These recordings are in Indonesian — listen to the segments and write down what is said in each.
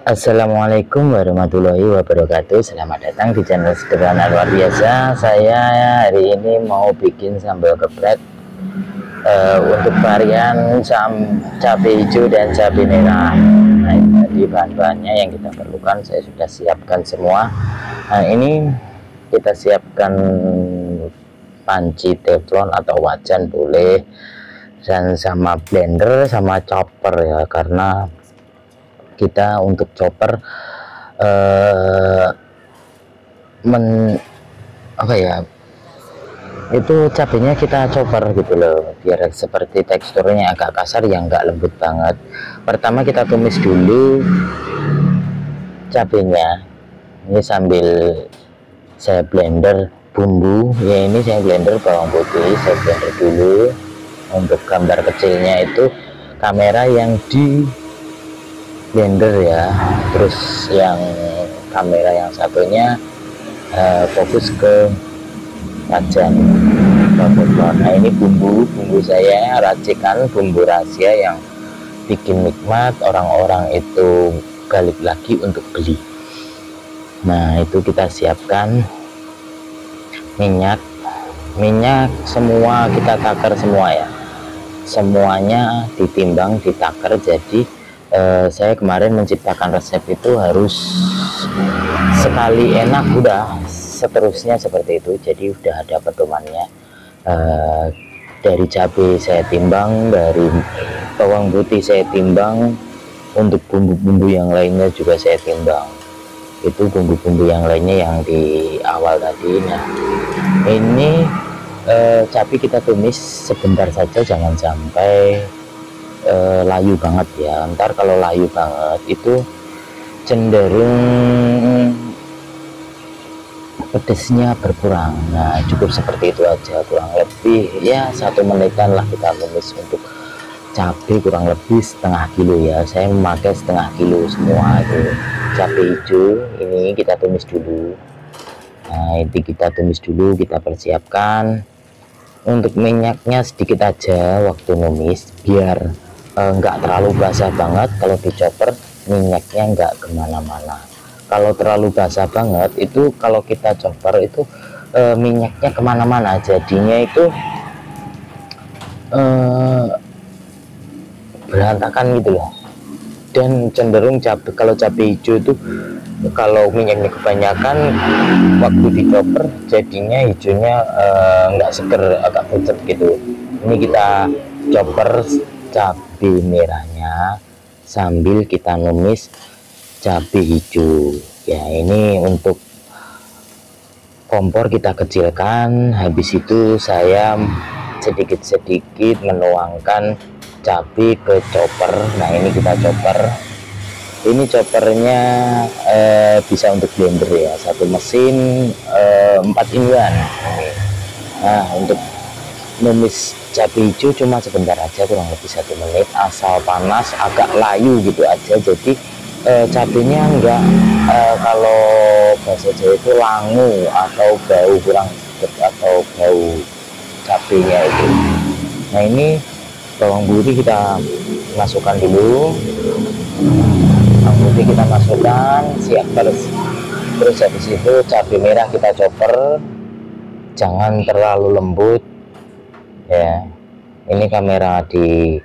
Assalamualaikum warahmatullahi wabarakatuh. Selamat datang di channel Sederhana Luar Biasa. Saya hari ini mau bikin sambal geprek untuk varian cabai hijau dan cabai merah. Nah, ini tadi bahan-bahannya yang kita perlukan saya sudah siapkan semua. Nah, ini kita siapkan panci teflon atau wajan boleh, dan sama blender sama chopper ya, karena kita untuk chopper apa ya, itu cabenya kita chopper gitu loh, biar seperti teksturnya agak kasar yang enggak lembut banget. Pertama kita tumis dulu cabenya ini sambil saya blender bumbu ya. Ini saya blender bawang putih, saya blender dulu. Untuk gambar kecilnya itu kamera yang di blender ya, terus yang kamera yang satunya fokus ke wajan. Nah, ini bumbu saya racikan, bumbu rahasia yang bikin nikmat, orang-orang itu balik lagi untuk beli. Nah, itu kita siapkan minyak semua, kita takar semua ya, semuanya ditimbang, ditakar. Jadi saya kemarin menciptakan resep itu harus sekali enak udah seterusnya seperti itu, jadi udah ada pedomannya. Dari cabai saya timbang, dari bawang putih saya timbang, untuk bumbu-bumbu yang lainnya juga saya timbang. Itu bumbu-bumbu yang lainnya yang di awal tadi. Nah, ini cabai kita tumis sebentar saja, jangan sampai layu banget ya. Ntar kalau layu banget itu cenderung pedesnya berkurang. Nah, cukup seperti itu aja, kurang lebih ya 1 menitan lah kita tumis. Untuk cabai kurang lebih setengah kilo ya, saya memakai setengah kilo semua itu cabai hijau. Ini kita tumis dulu. Nah, ini kita tumis dulu, kita persiapkan. Untuk minyaknya sedikit aja waktu numis, biar nggak terlalu basah banget. Kalau di chopper minyaknya nggak kemana-mana. Kalau terlalu basah banget itu, kalau kita chopper itu minyaknya kemana-mana, jadinya itu berantakan gitu loh. Dan cenderung kalau cabai hijau itu kalau minyaknya kebanyakan waktu di chopper jadinya hijaunya nggak seger, agak pucat gitu. Ini kita chopper cabai merahnya sambil kita numis cabai hijau ya. Ini untuk kompor kita kecilkan. Habis itu saya sedikit-sedikit menuangkan cabai ke chopper. Nah, ini kita chopper. Ini choppernya bisa untuk blender ya, satu mesin 4 in 1. Nah, untuk numis cabai hijau cuma sebentar aja, kurang lebih 1 menit, asal panas, agak layu gitu aja. Jadi cabainya enggak kalau bahasa Jawa itu langu atau bau kurang sedap atau bau cabainya itu. Nah, ini bawang putih kita masukkan dulu. Bawang putih kita masukkan, siap terus habis itu cabai merah kita chopper, jangan terlalu lembut ya. Ini kamera di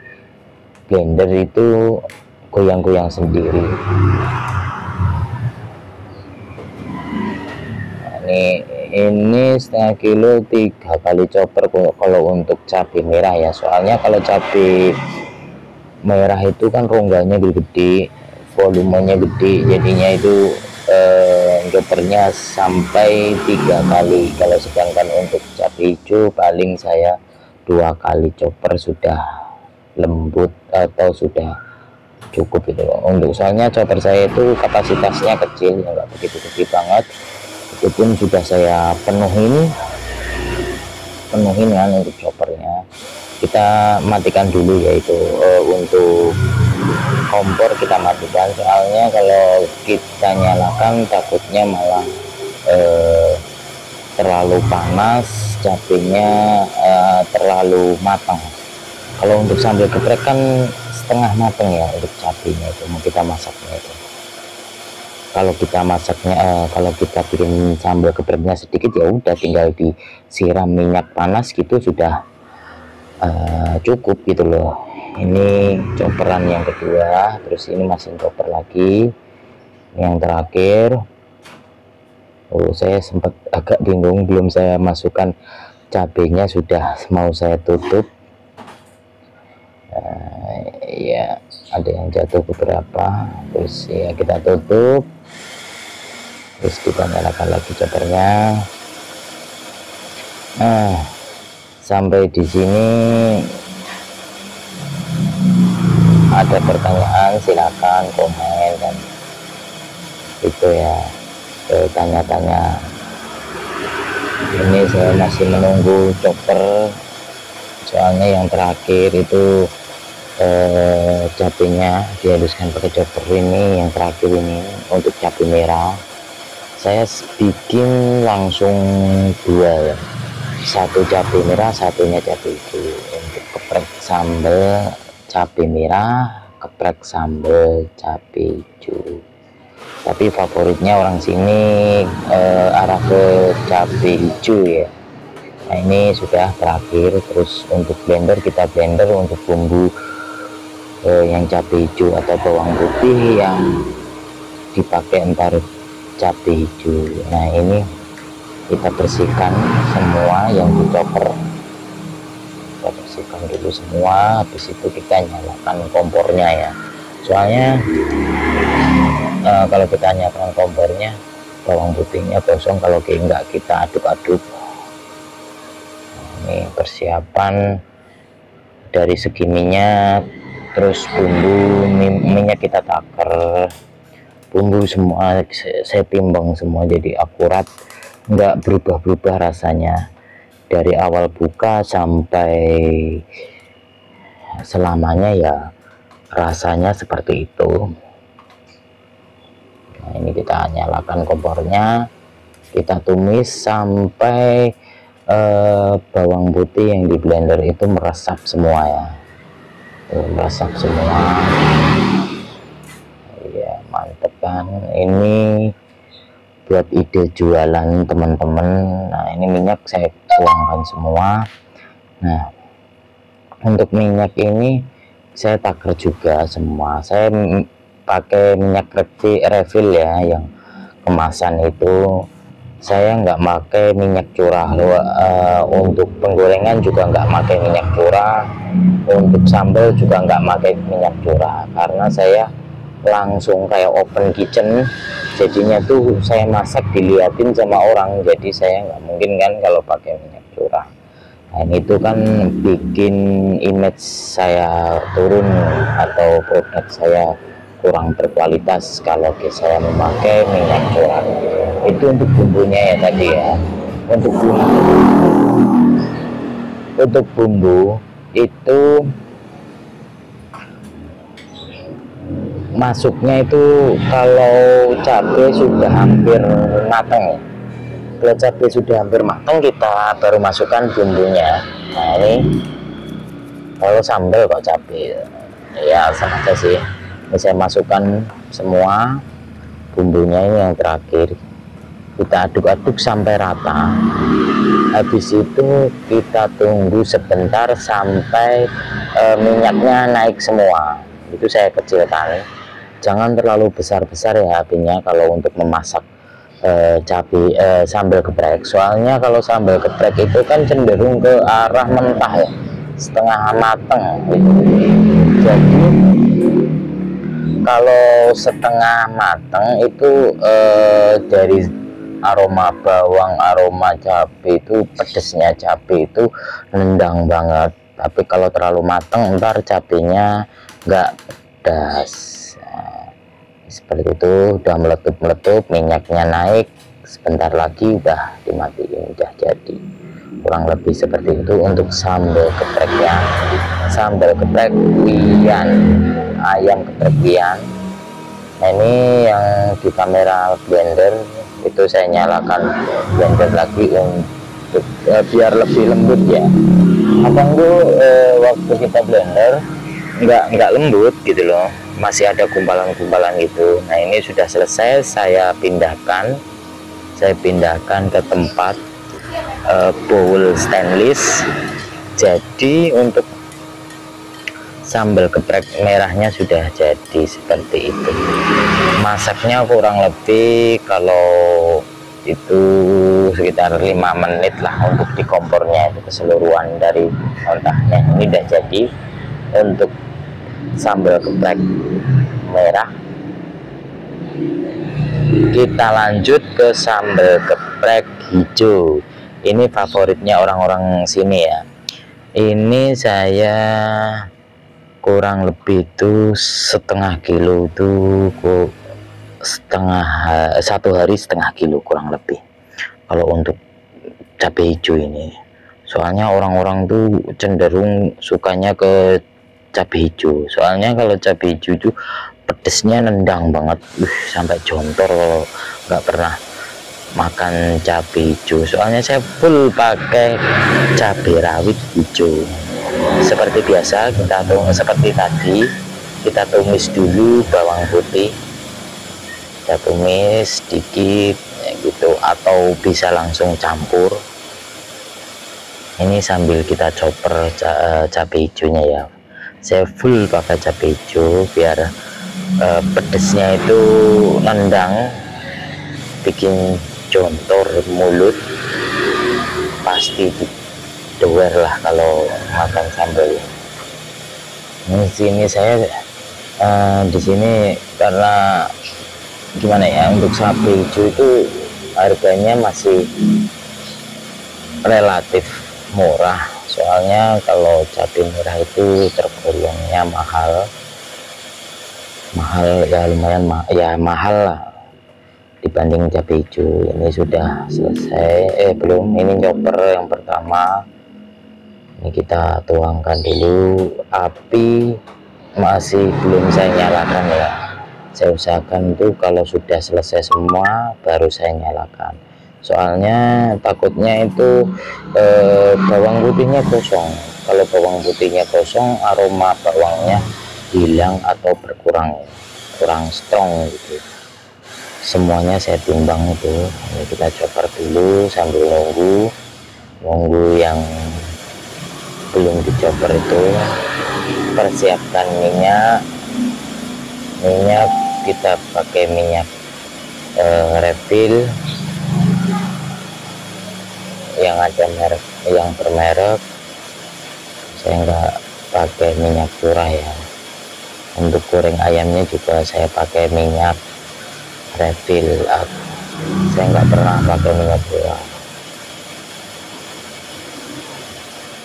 blender itu goyang-goyang sendiri. Nah, ini setengah kilo 3 kali chopper kalau untuk cabai merah ya, soalnya kalau cabai merah itu kan rongganya gede, volumenya gede, jadinya itu choppernya sampai 3 kali. Kalau sedangkan untuk cabai hijau paling saya 2 kali chopper sudah lembut atau sudah cukup itu loh. Untuk soalnya chopper saya itu kapasitasnya kecil ya, nggak begitu gede banget. Itu pun sudah saya penuhin kan untuk choppernya. Kita matikan dulu yaitu untuk kompor kita matikan, soalnya kalau kita nyalakan takutnya malah terlalu panas, cabenya terlalu matang. Kalau untuk sambal geprek kan setengah matang ya untuk cabenya itu, mau kita masaknya itu. kalau kita masaknya kalau kita bikin sambal gepreknya sedikit, ya udah tinggal disiram minyak panas gitu sudah cukup gitu loh. Ini chopperan yang kedua, terus ini mesin chopper lagi yang terakhir. Saya sempat agak bingung, belum saya masukkan cabenya, sudah mau saya tutup. Ya ada yang jatuh beberapa, terus ya kita tutup, terus kita nyalakan lagi choppernya. Sampai di sini ada pertanyaan silakan komen dan itu ya, tanya-tanya. Ini saya masih menunggu chopper, soalnya yang terakhir itu cabenya dihaluskan pakai chopper. Ini yang terakhir ini untuk cabai merah saya bikin langsung dua ya, satu cabai merah, satunya cabai hijau. Untuk geprek sambal cabai merah, geprek sambal cabai hijau, tapi favoritnya orang sini arah ke cabai hijau ya. Nah ini sudah terakhir. Terus untuk blender, kita blender untuk bumbu yang cabai hijau atau bawang putih yang dipakai entar cabai hijau. Nah ini kita bersihkan semua yang di chopper, kita bersihkan dulu semua. Habis itu kita nyalakan kompornya ya, soalnya kalau kita nyalakan kompornya bawang putihnya gosong kalau enggak kita aduk-aduk. Ini persiapan dari segi minyak, terus bumbu minyak kita takar, bumbu semua saya timbang semua jadi akurat, nggak berubah-berubah rasanya dari awal buka sampai selamanya ya, rasanya seperti itu. Nah ini kita nyalakan kompornya, kita tumis sampai bawang putih yang di blender itu meresap semua ya, meresap semua ya, mantep kan. Ini buat ide jualan teman-teman. Nah ini minyak saya tuangkan semua. Nah untuk minyak ini saya takar juga semua, saya pakai minyak refill ya, yang kemasan itu. Saya nggak pakai minyak curah. Untuk penggorengan juga nggak pakai minyak curah, untuk sambal juga nggak pakai minyak curah, karena saya langsung kayak open kitchen, jadinya tuh saya masak diliatin sama orang, jadi saya nggak mungkin kan kalau pakai minyak curah. Nah itu kan bikin image saya turun atau produk saya kurang berkualitas kalau saya memakai minyak curah. Itu untuk bumbunya ya tadi ya. Untuk bumbu itu masuknya itu kalau cabai sudah hampir matang, kalau cabai sudah hampir matang kita baru masukkan bumbunya. Nah ini kalau sambal kok cabai ya sama aja sih. Ini saya masukkan semua bumbunya, ini yang terakhir kita aduk-aduk sampai rata. Habis itu kita tunggu sebentar sampai minyaknya naik semua. Itu saya kecilkan, jangan terlalu besar-besar ya apinya kalau untuk memasak sambal geprek. Soalnya kalau sambal geprek itu kan cenderung ke arah mentah ya, setengah matang gitu. Jadi kalau setengah matang itu dari aroma bawang, aroma cabai itu, pedesnya cabai itu nendang banget. Tapi kalau terlalu matang ntar cabainya nggak pedas. Nah, seperti itu, udah meletup-meletup, minyaknya naik, sebentar lagi udah dimatiin, udah jadi. Kurang lebih seperti itu untuk sambal gepreknya. Sambal geprek Wian, ayam geprek Wian. Nah ini yang di kamera blender itu saya nyalakan blender lagi untuk biar lebih lembut ya. Abang tuh waktu kita blender nggak lembut gitu loh, masih ada gumpalan-gumpalan gitu. Nah ini sudah selesai, saya pindahkan ke tempat bowl stainless. Jadi untuk sambal geprek merahnya sudah jadi seperti itu. Masaknya kurang lebih kalau itu sekitar 5 menit lah untuk di kompornya itu keseluruhan dari mentahnya. Ini udah jadi untuk sambal geprek merah. Kita lanjut ke sambal geprek hijau. Ini favoritnya orang-orang sini ya. Ini saya kurang lebih itu setengah kilo itu satu hari setengah kilo kurang lebih kalau untuk cabai hijau ini. Soalnya orang-orang tuh cenderung sukanya ke cabai hijau. Soalnya kalau cabai hijau itu pedesnya nendang banget, sampai jontor kalau nggak pernah makan cabai hijau. Soalnya saya full pakai cabai rawit hijau. Seperti biasa seperti tadi kita tumis dulu bawang putih, kita tumis sedikit ya gitu, atau bisa langsung campur. Ini sambil kita chopper cabai hijaunya ya. Saya full pakai cabai hijau biar pedesnya itu nendang, bikin jontor mulut, pasti doer lah kalau makan sambal. Di sini saya di sini karena gimana ya, untuk cabai hijau itu harganya masih relatif murah. Soalnya kalau cabai merah itu tergolongnya mahal ya, lumayan mahal lah dibanding cabai hijau. Ini sudah selesai, belum, ini chopper yang pertama. Ini kita tuangkan dulu, api masih belum saya nyalakan ya. Saya usahakan itu kalau sudah selesai semua baru saya nyalakan. Soalnya takutnya itu bawang putihnya kosong. Kalau bawang putihnya kosong, aroma bawangnya hilang atau kurang strong gitu. Semuanya saya timbang itu. Ini kita chopper dulu sambil nunggu yang belum dicoper itu. Persiapkan minyak kita pakai minyak refill yang ada merek, yang bermerek. Saya nggak pakai minyak curah ya. Untuk goreng ayamnya juga saya pakai minyak refill, saya nggak pernah pakai minyak curah.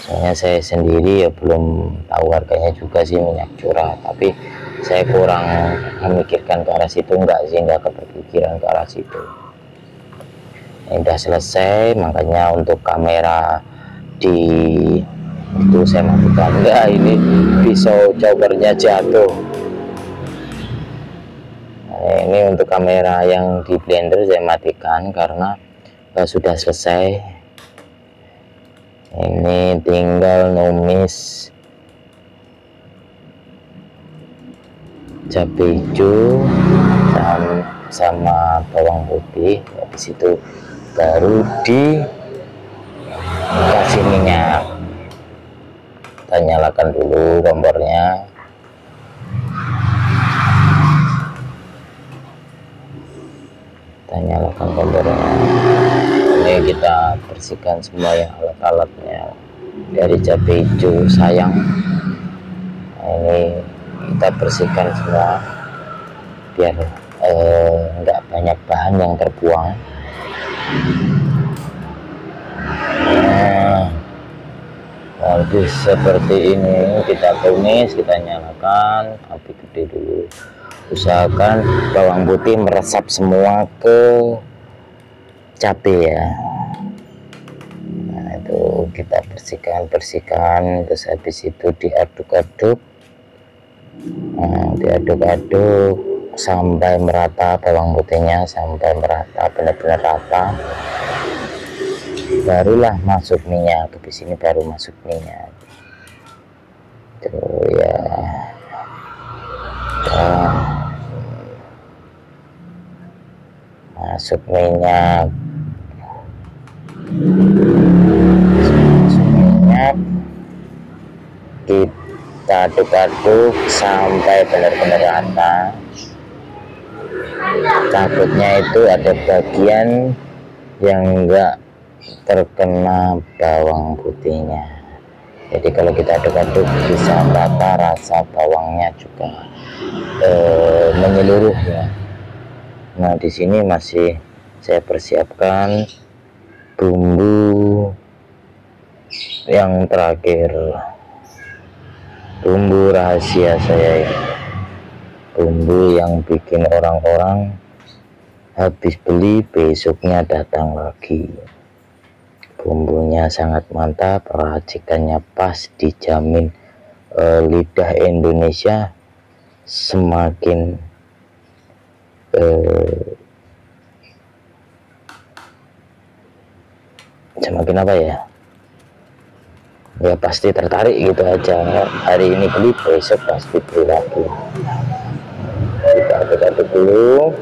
Soalnya saya sendiri ya belum tahu harganya juga sih minyak curah, tapi saya kurang memikirkan ke arah situ, nggak kepikiran ke arah situ. Ini udah selesai, makanya untuk kamera itu saya matikan. Enggak, ini pisau choppernya jatuh. Nah, ini untuk kamera yang di blender saya matikan karena sudah selesai. Ini tinggal numis cabai hijau sama bawang putih. Habis itu baru dikasih minyak. Kita nyalakan dulu kompornya. Ini kita bersihkan semua ya alat-alatnya dari cabai hijau sayang. Nah, ini kita bersihkan semua biar enggak banyak bahan yang terbuang. Habis seperti ini kita tumis, kita nyalakan api gede dulu. Usahakan bawang putih meresap semua ke cabai ya. Nah itu kita bersihkan, terus habis itu diaduk-aduk, sampai merata bawang putihnya, sampai merata, benar-benar rata. Barulah masuk minyak. Habis ini baru masuk minyak. Tuh ya. masuk minyak, kita aduk-aduk sampai benar-benar rata. Takutnya itu ada bagian yang enggak terkena bawang putihnya, jadi kalau kita aduk-aduk bisa rata, rasa bawangnya juga menyeluruh ya. Nah, di sini masih saya persiapkan bumbu yang terakhir, bumbu rahasia saya ini, bumbu yang bikin orang-orang habis beli besoknya datang lagi. Bumbunya sangat mantap, racikannya pas, dijamin lidah Indonesia semakin apa ya, ya pasti tertarik gitu aja. Hari ini beli, besok pasti beli lagi. Kita aduk-aduk dulu.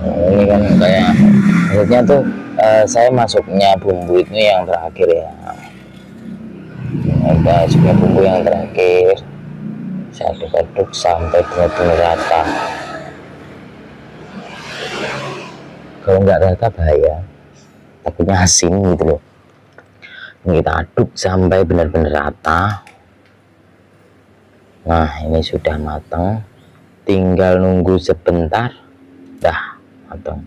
Ini kan kayak maksudnya tuh saya masuknya bumbu itu yang terakhir ya. Masuknya bumbu yang terakhir, saya aduk-aduk sampai benar-benar rata. Kalau nggak rata bahaya, takutnya asin gitu loh. Kita aduk sampai benar-benar rata. Nah, ini sudah matang, tinggal nunggu sebentar, dah matang.